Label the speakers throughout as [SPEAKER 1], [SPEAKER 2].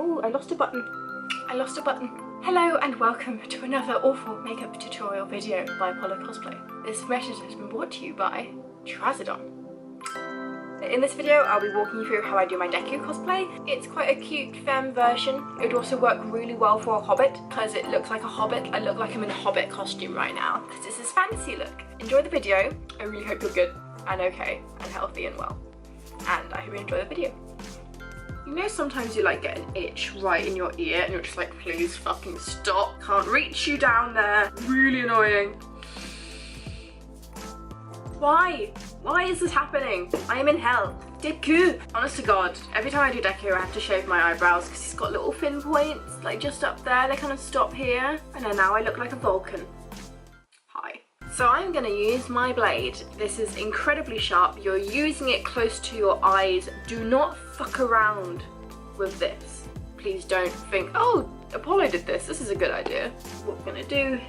[SPEAKER 1] Oh, I lost a button. I lost a button. Hello and welcome to another awful makeup tutorial video by Apollo Cosplay. This message has been brought to you by Trazodon. In this video, I'll be walking you through how I do my Deku cosplay. It's quite a cute femme version. It would also work really well for a hobbit because it looks like a hobbit. I look like I'm in a hobbit costume right now because it's this fantasy look. Enjoy the video. I really hope you're good and okay and healthy and well. And I hope you enjoy the video. You know sometimes you like get an itch right in your ear and you're just like, please fucking stop. Can't reach you down there. Really annoying. Why? Why is this happening? I am in hell. Deku! Honest to God, every time I do Deku I have to shave my eyebrows because he's got little thin points, like just up there. They kind of stop here. And then now I look like a Vulcan. Hi. So I'm going to use my blade. This is incredibly sharp. You're using it close to your eyes. Do not fuck around with this. Please don't think, oh, Apollo did this. This is a good idea. What we're going to do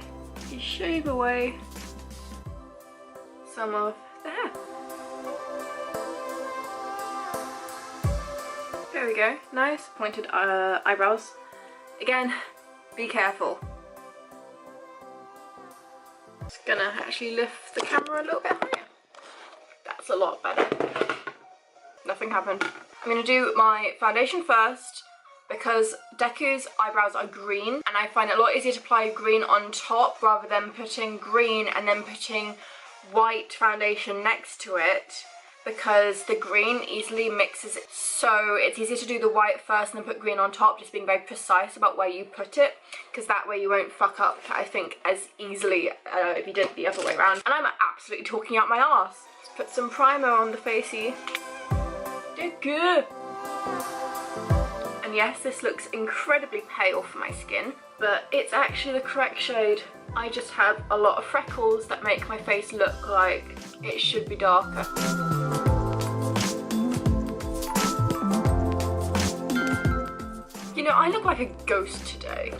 [SPEAKER 1] is shave away some of the hair. There we go. Nice pointed eyebrows. Again, be careful. Just gonna actually lift the camera a little bit higher. That's a lot better. Nothing happened. I'm gonna do my foundation first because Deku's eyebrows are green and I find it a lot easier to apply green on top rather than putting green and then putting white foundation next to it, because the green easily mixes it. So it's easier to do the white first and then put green on top, just being very precise about where you put it, because that way you won't fuck up, I think, as easily if you did it the other way around. And I'm absolutely talking out my arse. Let's put some primer on the facey. Deku! And yes, this looks incredibly pale for my skin, but it's actually the correct shade. I just have a lot of freckles that make my face look like it should be darker. You know, I look like a ghost today,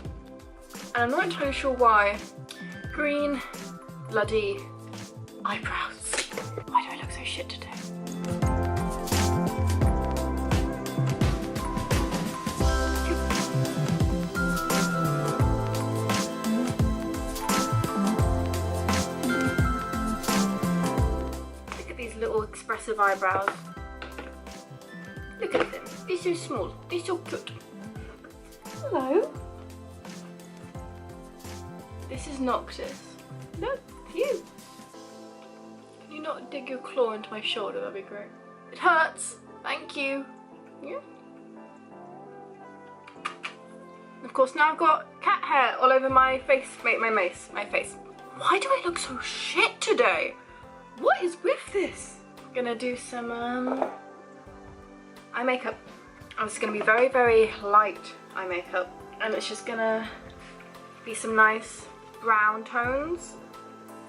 [SPEAKER 1] and I'm not entirely sure why. Green, bloody eyebrows. Why do I look so shit today? Little expressive eyebrows. Look at them. They're so small. They're so cute. Hello. This is Noctis. Look, you. Can you not dig your claw into my shoulder? That'd be great. It hurts. Thank you. Yeah. Of course, now I've got cat hair all over my face. My face. Why do I look so shit today? What is with this? I'm gonna do some eye makeup. I'm just gonna be very, very light eye makeup, and it's just gonna be some nice brown tones,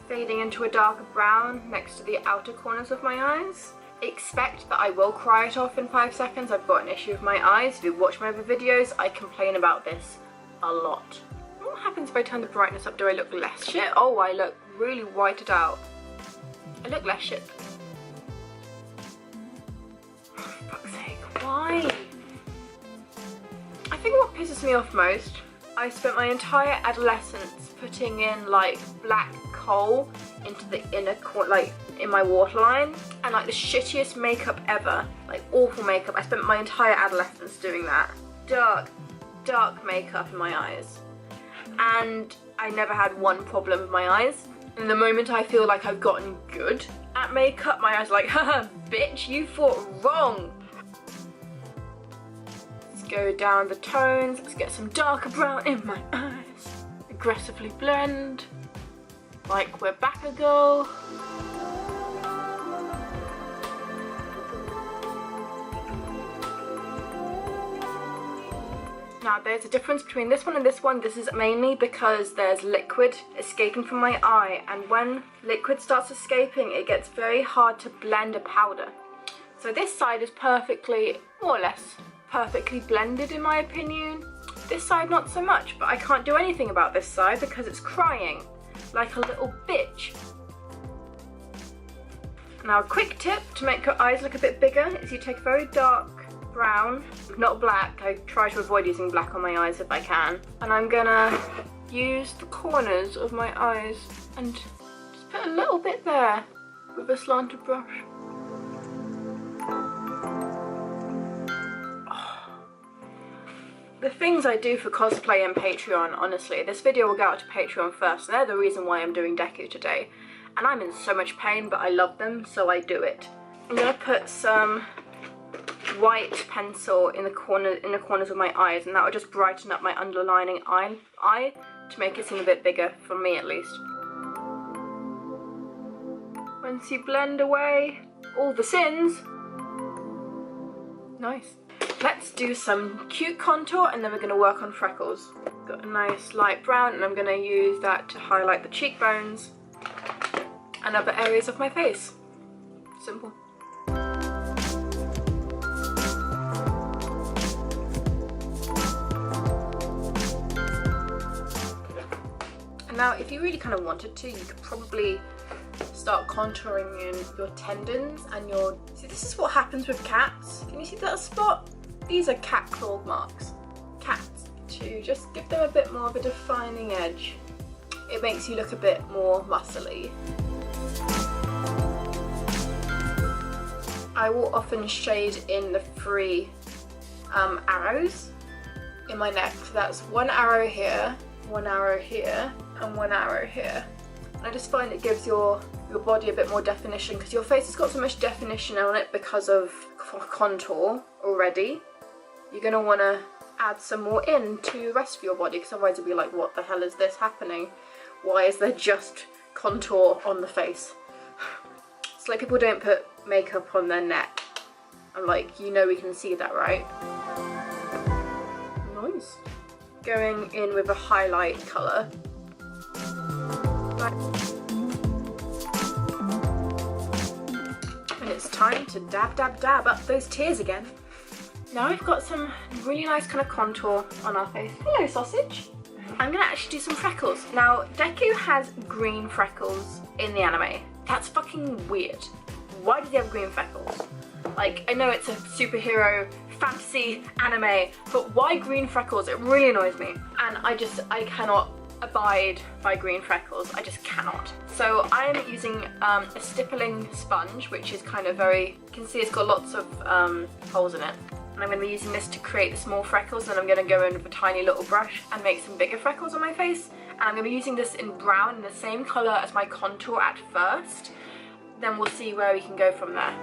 [SPEAKER 1] fading into a darker brown next to the outer corners of my eyes. Expect that I will cry it off in 5 seconds. I've got an issue with my eyes. If you watch my other videos, I complain about this a lot. What happens if I turn the brightness up? Do I look less shit? Oh, I look really whited out. I look less shit. Oh, for fuck's sake, why? I think what pisses me off most, I spent my entire adolescence putting in like black coal into the inner corner, like in my waterline, and like the shittiest makeup ever, like awful makeup. I spent my entire adolescence doing that. Dark makeup in my eyes. And I never had one problem with my eyes. And the moment I feel like I've gotten good at makeup, my eyes are like, haha, bitch, you thought wrong. Let's go down the tones. Let's get some darker brown in my eyes. Aggressively blend. Like we're back a girl. Now there's a difference between this one and this one. This is mainly because there's liquid escaping from my eye, and when liquid starts escaping it gets very hard to blend a powder. So this side is perfectly, more or less, perfectly blended in my opinion. This side not so much, but I can't do anything about this side because it's crying like a little bitch. Now a quick tip to make your eyes look a bit bigger is you take a very dark brown, not black. I try to avoid using black on my eyes if I can. And I'm gonna use the corners of my eyes and just put a little bit there with a slanted brush. The things I do for cosplay and Patreon, honestly, this video will go out to Patreon first, and they're the reason why I'm doing Deku today. And I'm in so much pain, but I love them, so I do it. I'm gonna put some white pencil in the corners of my eyes, and that will just brighten up my underlining eye to make it seem a bit bigger, for me at least. Once you blend away all the sins, nice. Let's do some cute contour, and then we're going to work on freckles. Got a nice light brown, and I'm going to use that to highlight the cheekbones and other areas of my face. Simple. And now, if you really kind of wanted to, you could probably start contouring in your tendons and your... See, this is what happens with cats. Can you see that spot? These are cat claw marks. Cats. To just give them a bit more of a defining edge. It makes you look a bit more muscly. I will often shade in the 3 arrows in my neck. So that's 1 arrow here, 1 arrow here, and 1 arrow here. And I just find it gives your body a bit more definition, because your face has got so much definition on it because of contour already. You're going to want to add some more in to the rest of your body, because otherwise you'll be like, what the hell is this happening? Why is there just contour on the face? It's like people don't put makeup on their neck. I'm like, you know we can see that, right? Nice. Going in with a highlight colour. And it's time to dab, dab, dab up those tears again. Now we've got some really nice kind of contour on our face. Hello, sausage. I'm gonna actually do some freckles. Now, Deku has green freckles in the anime. That's fucking weird. Why does he have green freckles? Like, I know it's a superhero fantasy anime, but why green freckles? It really annoys me. And I cannot abide by green freckles. I just cannot. So I'm using a stippling sponge, which is kind of very, you can see it's got lots of holes in it. And I'm going to be using this to create the small freckles, and I'm going to go in with a tiny little brush and make some bigger freckles on my face. And I'm going to be using this in brown, in the same colour as my contour at first. Then we'll see where we can go from there.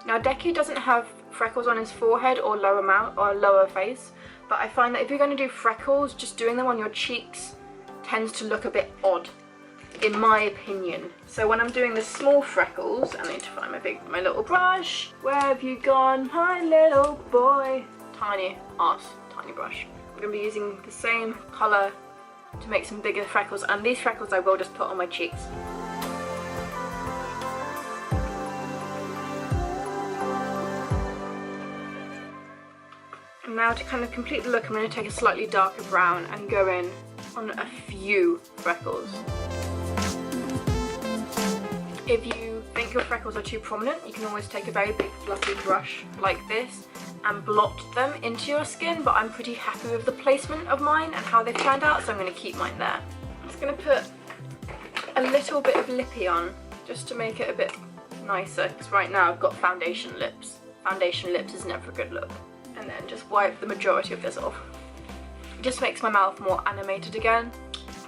[SPEAKER 1] Now Deku doesn't have freckles on his forehead or lower mouth or lower face, but I find that if you're going to do freckles, just doing them on your cheeks tends to look a bit odd, in my opinion. So when I'm doing the small freckles, I need to find my little brush. Where have you gone, my little boy? Tiny ass, tiny brush. I'm going to be using the same colour to make some bigger freckles, and these freckles I will just put on my cheeks. And now to kind of complete the look, I'm going to take a slightly darker brown and go in on a few freckles. If you think your freckles are too prominent, you can always take a very big fluffy brush like this and blot them into your skin, but I'm pretty happy with the placement of mine and how they've turned out, so I'm going to keep mine there. I'm just going to put a little bit of lippy on, just to make it a bit nicer, because right now I've got foundation lips. Foundation lips is never a good look. And then just wipe the majority of this off. It just makes my mouth more animated again.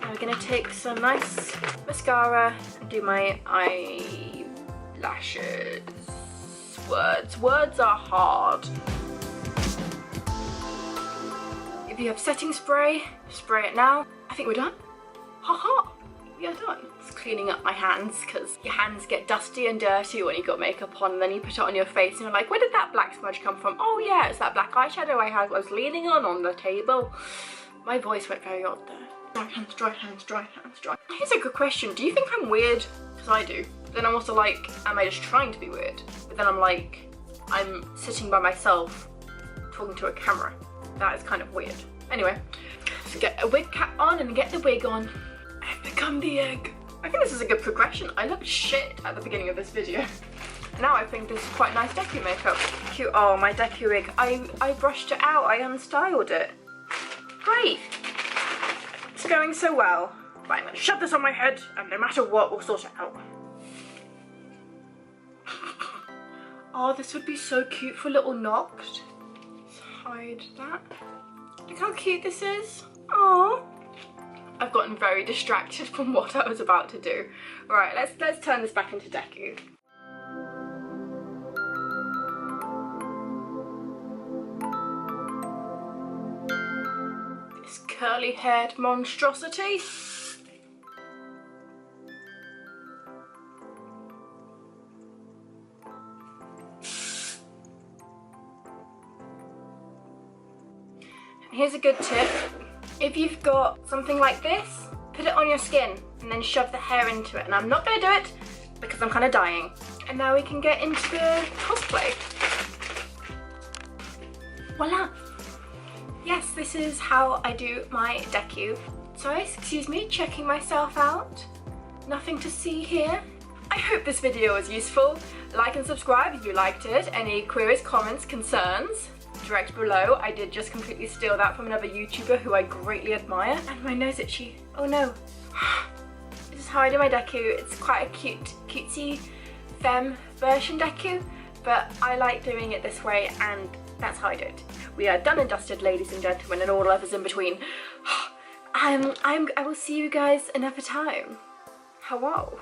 [SPEAKER 1] And we're going to take some nice mascara and do my eyelashes. Words are hard. If you have setting spray, spray it now. I think we're done. Haha, we are done. Just cleaning up my hands, because your hands get dusty and dirty when you've got makeup on, and then you put it on your face and you're like, where did that black smudge come from? Oh yeah, it's that black eyeshadow I was leaning on the table. My voice went very odd there. Dry hands, dry hands, dry hands, dry. Here's a good question. Do you think I'm weird? Because I do. Then I'm also like, am I just trying to be weird? But then I'm like, I'm sitting by myself talking to a camera. That is kind of weird. Anyway, let's get a wig cap on and get the wig on. I've become the egg. I think this is a good progression. I look shit at the beginning of this video. Now I think this is quite nice Deku makeup. Cute. Oh, my Deku wig. I brushed it out. I unstyled it. Great. It's going so well. Right, I'm going to shove this on my head, and no matter what, we'll sort it out. Oh, this would be so cute for little Noct. Let's hide that. Look how cute this is. Oh. I've gotten very distracted from what I was about to do. Right, let's turn this back into Deku. This curly-haired monstrosity. Here's a good tip. If you've got something like this, put it on your skin and then shove the hair into it. And I'm not going to do it because I'm kind of dying. And now we can get into the cosplay. Voila! Yes, this is how I do my Deku. Sorry, excuse me, checking myself out. Nothing to see here. I hope this video was useful. Like and subscribe if you liked it. Any queries, comments, concerns, direct below. I did just completely steal that from another YouTuber who I greatly admire. And my nose itchy. Oh no. This is how I do my Deku. It's quite a cutesy femme version Deku, but I like doing it this way, and that's how I do it. We are done and dusted, ladies and gentlemen, and all others in between. I will see you guys another time. Hello.